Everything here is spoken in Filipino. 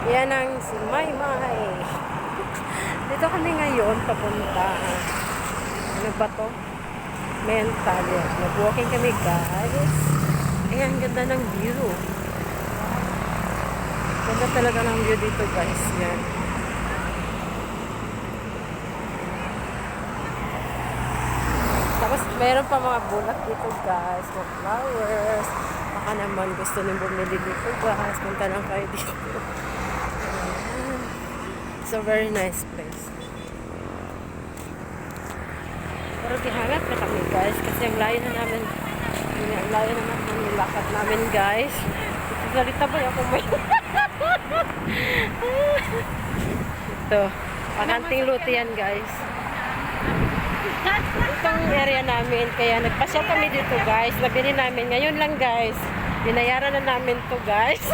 Yan ang si Maymay. Dito kami ngayon papunta. Ano ba to? Mental yan. Nag-walking kami guys. Ayan, ganda ng view. Ganda talaga ng view dito guys. Yan. Tapos meron pa mga bulak dito guys. Mga flowers. Baka naman gusto nyo bumili dito guys. Punta lang kayo dito. It's a very nice place. Pero dihangat na kami guys. Kasi ang layo na namin. Ang layo na namin nilakad namin guys. Ito salita ba ako may... Ito. Pakanting luti yan guys. Itong area namin. Kaya nagpasyal kami dito guys. Nabili namin. Ngayon lang guys. Binayaran na namin to guys.